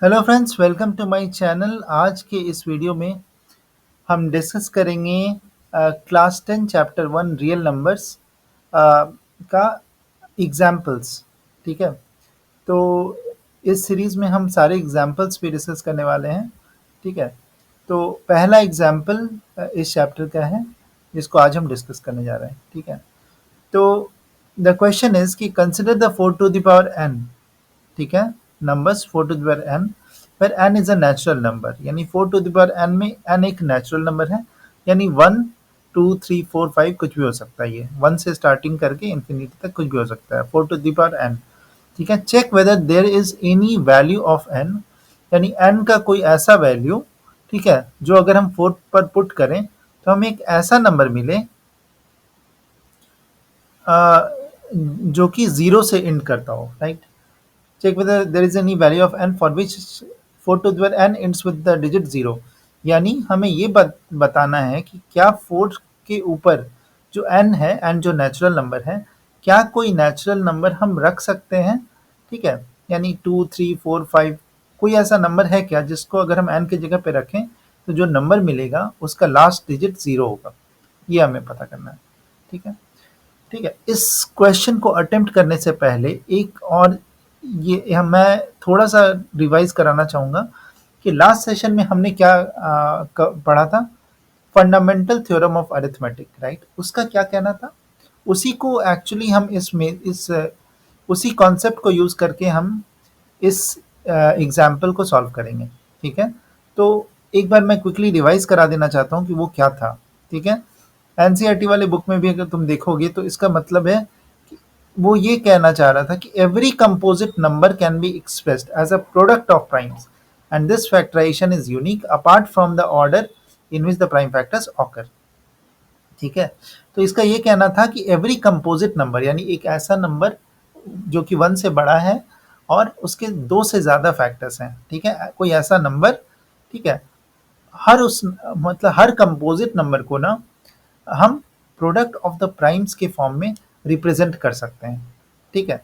Hello friends, welcome to my channel. आज के इस वीडियो में हम डिस्कस करेंगे क्लास 10 चैप्टर 1 रियल नंबर्स का एग्जाम्पल्स। ठीक है, तो इस सीरीज़ में हम सारे एग्जाम्पल्स भी डिस्कस करने वाले हैं। ठीक है, तो पहला एग्जाम्पल इस चैप्टर का है जिसको आज हम डिस्कस करने जा रहे हैं। ठीक है, तो द क्वेश्चन इज कि consider the 4 to the power n। ठीक है, numbers 4 to the power n पर n is a natural number, यानी 4 टू द पावर n में n एक नेचुरल नंबर है, यानी 1 2 3 4 5 कुछ भी हो सकता है। ये 1 से स्टार्टिंग करके इन्फिनिटी तक कुछ भी हो सकता है, 4 टू द पावर n। ठीक है, check whether there is any value of n, यानी n का कोई ऐसा वैल्यू, ठीक है, जो अगर हम 4 पर पुट करें तो हमें एक ऐसा नंबर मिले जो कि 0 से एंड करता हो। Right, check whether there is any value of n for which 4 to the power n ends with the digit 0। यानी हमें ये बताना है कि क्या 4 के ऊपर जो n है, n जो नेचुरल नंबर है, क्या कोई नेचुरल नंबर हम रख सकते हैं। ठीक है, यानी 2 3 4 5 कोई ऐसा नंबर है क्या जिसको अगर हम n की जगह पे रखें तो जो नंबर मिलेगा उसका लास्ट डिजिट 0 होगा। ये हमें पता करना है। ठीक है, ठीक है, इस क्वेश्चन को अटेम्प्ट करने से पहले एक और मैं थोड़ा सा रिवाइज कराना चाहूँगा कि लास्ट सेशन में हमने क्या पढ़ा था। Fundamental theorem of arithmetic, right, उसका क्या कहना था, उसी को एक्चुअली हम इस उसी कॉन्सेप्ट को यूज करके हम इस एग्जाम्पल को सॉल्व करेंगे। ठीक है, तो एक बार मैं क्विकली रिवाइज करा देना चाहता हूँ कि वो क्या था। ठीक है, एनसीईआरटी वाले बुक में भी अगर तुम देखोगे तो इसका मतलब है कि वो ये कहना चाह रहा था कि every composite number can be expressed as a product of primes and this factorisation is unique apart from the order in which the prime factors occur. ठीक है, तो इसका ये कहना था कि एवरी कंपोजिट नंबर, यानी एक ऐसा नंबर जो कि 1 से बड़ा है और उसके 2 से ज़्यादा फैक्टर्स हैं। ठीक है, कोई ऐसा नंबर, ठीक है, हर उस मतलब हर कंपोजिट नंबर को ना हम प्रोडक्ट ऑफ द प्राइम्स के फॉर्म में रिप्रेजेंट कर सकते हैं। ठीक है,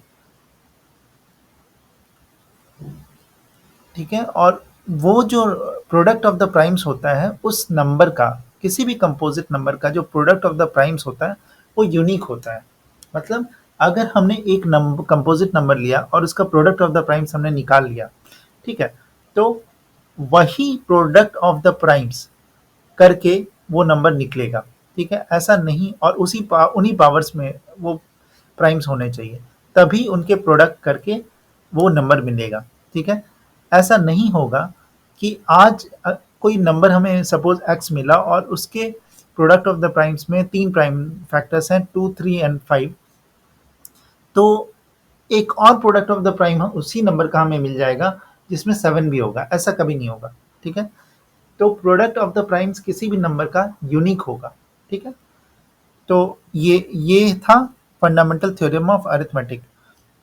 ठीक है, और वो जो प्रोडक्ट ऑफ द प्राइम्स होता है उस नंबर का, किसी भी कंपोजिट नंबर का जो प्रोडक्ट ऑफ द प्राइम्स होता है वो यूनिक होता है। मतलब अगर हमने एक नंबर कंपोजिट नंबर लिया और उसका प्रोडक्ट ऑफ द प्राइम्स हमने निकाल लिया, ठीक है, तो वही प्रोडक्ट ऑफ द प्राइम्स करके वो नंबर निकलेगा। ठीक है, ऐसा नहीं, और उन्हीं पावर्स में वो प्राइम्स होने चाहिए, तभी उनके प्रोडक्ट करके वो नंबर मिलेगा। ठीक है, ऐसा नहीं होगा कि आज कोई नंबर हमें सपोज x मिला और उसके प्रोडक्ट ऑफ द प्राइम्स में 3 प्राइम फैक्टर्स हैं, 2 3 एंड 5, तो एक और प्रोडक्ट ऑफ द प्राइम उसी नंबर का हमें मिल जाएगा जिसमें 7 भी होगा। ऐसा कभी नहीं होगा। ठीक है, तो प्रोडक्ट ऑफ द प्राइम्स किसी भी नंबर का यूनिक होगा। ठीक है, तो ये था fundamental theorem of arithmetic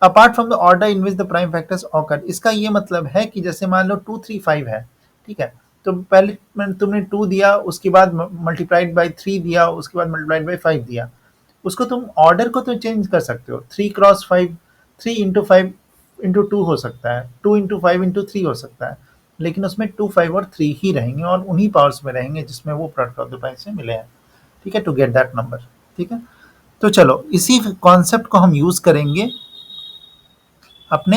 apart from the order in which the prime factors occur. इसका ये मतलब है कि जैसे मान लो 2 3 5 है। ठीक है, तो पहले तुमने 2 दिया, उसके बाद मल्टीप्लाइड बाई 3 दिया, उसके बाद मल्टीप्लाइड बाई 5 दिया, उसको तुम ऑर्डर को तो चेंज कर सकते हो। 3 क्रॉस 5, 3 इंटू 5 इंटू 2 हो सकता है, 2 इंटू 5 इंटू 3 हो सकता है, लेकिन उसमें 2 5 और 3 ही रहेंगे और उन्हीं पावर्स में रहेंगे जिसमें वो प्रोडक्ट ऑफ द प्राइम से मिले हैं। ठीक है, टू गेट दैट नंबर। ठीक है, तो चलो इसी कॉन्सेप्ट को हम यूज करेंगे अपने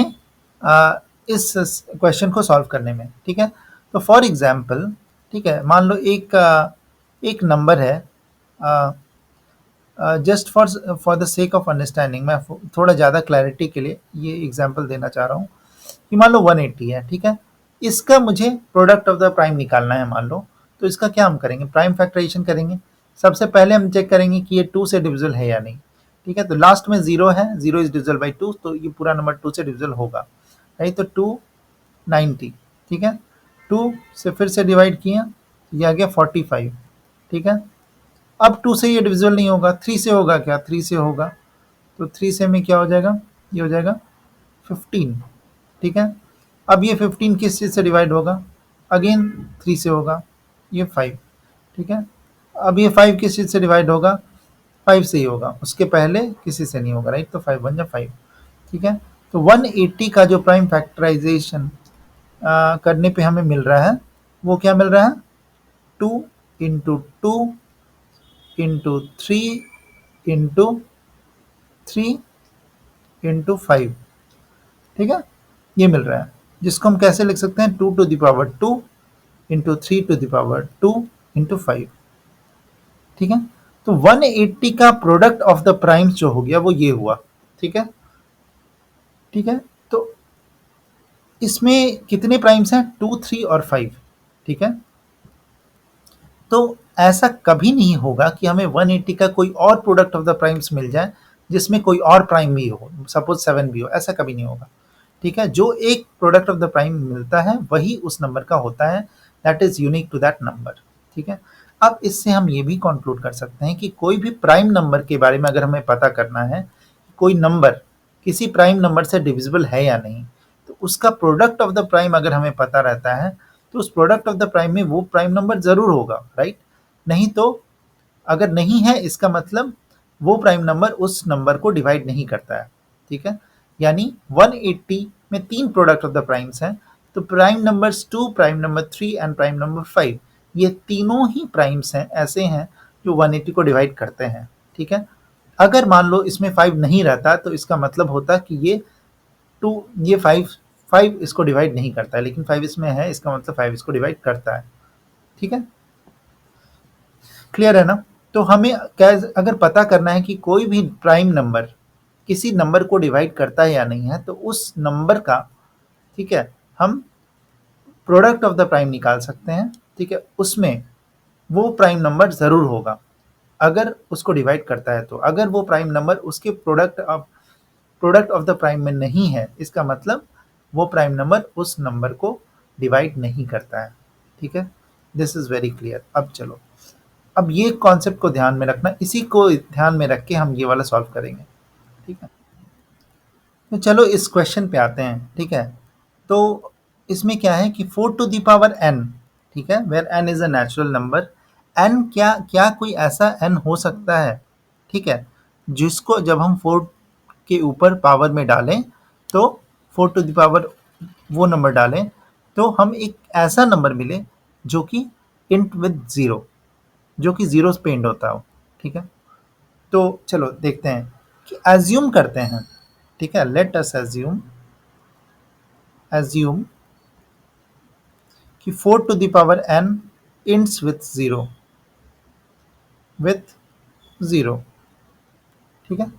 इस क्वेश्चन को सॉल्व करने में। ठीक है, तो फॉर एग्जाम्पल, ठीक है, मान लो एक नंबर है, just for the sake of understanding, मैं थोड़ा ज़्यादा क्लैरिटी के लिए ये एग्जांपल देना चाह रहा हूँ कि मान लो 180 है। ठीक है, इसका मुझे प्रोडक्ट ऑफ द प्राइम निकालना है मान लो, तो इसका क्या हम करेंगे, प्राइम फैक्टराइजेशन करेंगे। सबसे पहले हम चेक करेंगे कि ये 2 से डिविजिबल है या नहीं। ठीक है, तो लास्ट में 0 है, 0 इज डिविजिबल बाई 2, तो ये पूरा नंबर 2 से डिविजिबल होगा। राइट, तो 290। ठीक है, 2 से फिर से डिवाइड किया, ये आ गया 45। ठीक है, अब 2 से ये डिविजिबल नहीं होगा, 3 से होगा क्या, 3 से होगा, तो 3 से में क्या हो जाएगा, ये हो जाएगा 15। ठीक है, अब ये 15 किस चीज़ से डिवाइड होगा, अगेन 3 से होगा, ये 5। ठीक है, अब ये 5 किस चीज़ से डिवाइड होगा, 5 से ही होगा, उसके पहले किसी से नहीं होगा। राइट, तो 5 1 जा 5। ठीक है, तो 180 का जो प्राइम फैक्टराइजेशन करने पे हमें मिल रहा है, वो क्या मिल रहा है, 2 इंटू 2 इंटू 3 इंटू 3 इंटू 5, ठीक है, ये मिल रहा है, जिसको हम कैसे लिख सकते हैं, 2 to the power 2 into 3 to the power 2 into 5, ठीक है। तो 180 का प्रोडक्ट ऑफ द प्राइम्स जो हो गया वो ये हुआ, ठीक है, ठीक है। तो इसमें कितने प्राइम्स हैं, 2, 3 और 5, ठीक है। तो ऐसा कभी नहीं होगा कि हमें 180 का कोई और प्रोडक्ट ऑफ द प्राइम्स मिल जाए जिसमें कोई और प्राइम भी हो, सपोज 7 भी हो, ऐसा कभी नहीं होगा, ठीक है। जो एक प्रोडक्ट ऑफ द प्राइम मिलता है वही उस नंबर का होता है, that is unique to that number, ठीक है। अब इससे हम ये भी कंक्लूड कर सकते हैं कि कोई भी प्राइम नंबर के बारे में अगर हमें पता करना है, कोई नंबर किसी प्राइम नंबर से डिविजिबल है या नहीं, तो उसका प्रोडक्ट ऑफ द प्राइम अगर हमें पता रहता है तो उस प्रोडक्ट ऑफ द प्राइम में वो प्राइम नंबर जरूर होगा, राइट। नहीं तो अगर नहीं है इसका मतलब वो प्राइम नंबर उस नंबर को डिवाइड नहीं करता है, ठीक है। यानी 180 में 3 प्रोडक्ट ऑफ द प्राइम्स हैं, तो prime numbers 2, prime number 3 and prime number 5, ये तीनों ही प्राइम्स हैं, ऐसे हैं जो 180 को डिवाइड करते हैं, ठीक है। अगर मान लो इसमें 5 नहीं रहता तो इसका मतलब होता कि ये 5 इसको डिवाइड नहीं करता है, लेकिन 5 इसमें है, इसका मतलब 5 इसको डिवाइड करता है, ठीक है। क्लियर है ना। तो हमें क्या, अगर पता करना है कि कोई भी प्राइम नंबर किसी नंबर को डिवाइड करता है या नहीं है, तो उस नंबर का, ठीक है, हम प्रोडक्ट ऑफ द प्राइम निकाल सकते हैं, ठीक है। उसमें वो प्राइम नंबर जरूर होगा अगर उसको डिवाइड करता है, तो अगर वो प्राइम नंबर उसके प्रोडक्ट ऑफ द प्राइम में नहीं है, इसका मतलब वो प्राइम नंबर उस नंबर को डिवाइड नहीं करता है, ठीक है। This is very clear. अब चलो, अब ये कॉन्सेप्ट को ध्यान में रखना, इसी को ध्यान में रख के हम ये वाला सॉल्व करेंगे, ठीक है। तो चलो इस क्वेश्चन पे आते हैं, ठीक है। तो इसमें क्या है कि 4 टू द पावर n, ठीक है, where n is a natural number, n क्या क्या कोई ऐसा n हो सकता है, ठीक है, जिसको जब हम 4 के ऊपर पावर में डालें तो 4 टू द पावर वो नंबर डालें तो हम एक ऐसा नंबर मिले जो कि इंट विद जीरो, जो कि जीरो पे एंड होता हो, ठीक है। तो चलो देखते हैं कि एज्यूम करते हैं, ठीक है, लेट अस एज्यूम कि 4 to the power n ends with zero, ठीक है।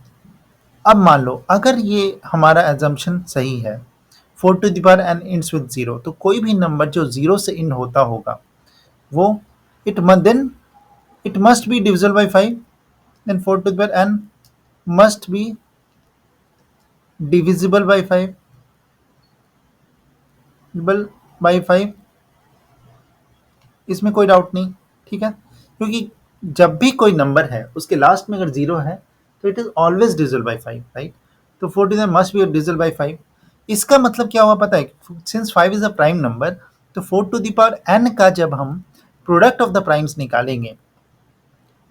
अब मान लो अगर ये हमारा एजम्पशन सही है, 4 to the power n ends with zero, तो कोई भी नंबर जो जीरो से इंड होता होगा वो then it must be divisible by 5, then 4 to the power n must be divisible by 5, divisible by 5, इसमें कोई डाउट नहीं, ठीक है। क्योंकि जब भी कोई नंबर है उसके लास्ट में अगर जीरो है तो it is always divisible by 5, right. तो 49 मस्ट बी डिविजिबल बाई 5। इसका मतलब क्या हुआ पता है, since 5 is a prime number, तो 4 टू द पावर n का जब हम प्रोडक्ट ऑफ द प्राइम्स निकालेंगे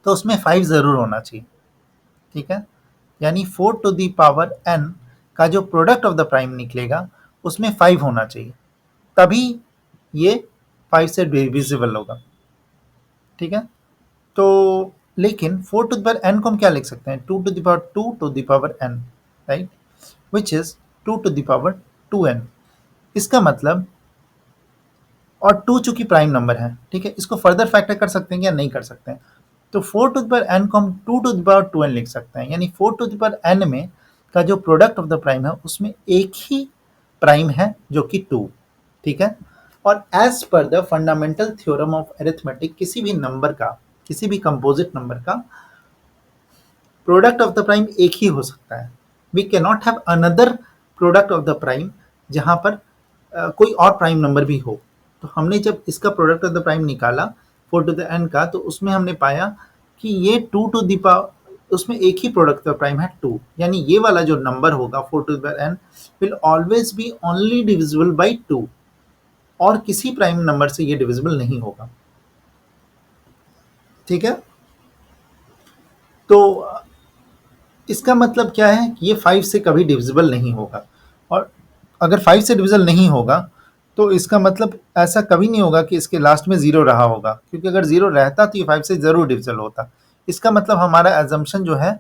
तो उसमें 5 जरूर होना चाहिए, ठीक है। यानी 4 टू द पावर n का जो प्रोडक्ट ऑफ द प्राइम निकलेगा उसमें 5 होना चाहिए, तभी ये 5 से डिविजिबल होगा, ठीक है। तो लेकिन 4 टू द पावर n को हम क्या लिख सकते हैं, 2 to the power 2 to the power n, right, which is 2 to the power 2n। इसका मतलब, और 2 चूंकि प्राइम नंबर है, ठीक है, इसको फर्दर फैक्टर कर सकते हैं या नहीं कर सकते हैं, तो 4 टू द पावर n को हम 2 टू द पावर 2n लिख सकते हैं। यानी 4 टू द पावर n में का जो प्रोडक्ट ऑफ द प्राइम है उसमें एक ही प्राइम है जो कि 2, ठीक है। और as per the fundamental theorem of arithmetic, किसी भी नंबर का, किसी भी कंपोजिट नंबर का प्रोडक्ट ऑफ द प्राइम एक ही हो सकता है। We can not have another product of the prime जहां पर कोई और प्राइम नंबर भी हो। तो हमने जब इसका प्रोडक्ट ऑफ द प्राइम निकाला 4 टू द n का, तो उसमें हमने पाया कि ये 2 टू द पावर, उसमें एक ही प्रोडक्ट ऑफ प्राइम है 2, यानी ये वाला जो नंबर होगा 4 to the power n will always be only divisible by 2, और किसी प्राइम नंबर से ये डिविजिबल नहीं होगा, ठीक है। तो इसका मतलब क्या है कि ये 5 से कभी डिविजिबल नहीं होगा, और अगर 5 से डिविजिबल नहीं होगा तो इसका मतलब ऐसा कभी नहीं होगा कि इसके लास्ट में 0 रहा होगा, क्योंकि अगर 0 रहता तो ये 5 से ज़रूर डिविज़ल होता। इसका मतलब हमारा assumption जो है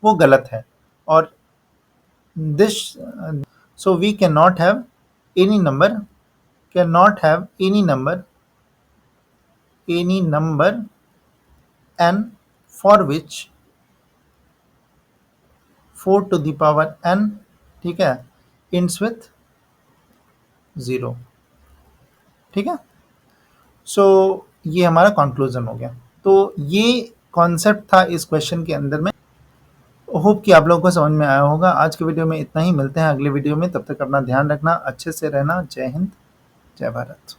वो गलत है। और this so we cannot have any number n for which 4 to the power n, ठीक है, ends with 0। ठीक है, सो ये हमारा कंक्लूजन हो गया। तो ये कॉन्सेप्ट था इस क्वेश्चन के अंदर में। होप कि आप लोगों को समझ में आया होगा। आज के वीडियो में इतना ही, मिलते हैं अगले वीडियो में, तब तक अपना ध्यान रखना, अच्छे से रहना। जय हिंद, जय भारत।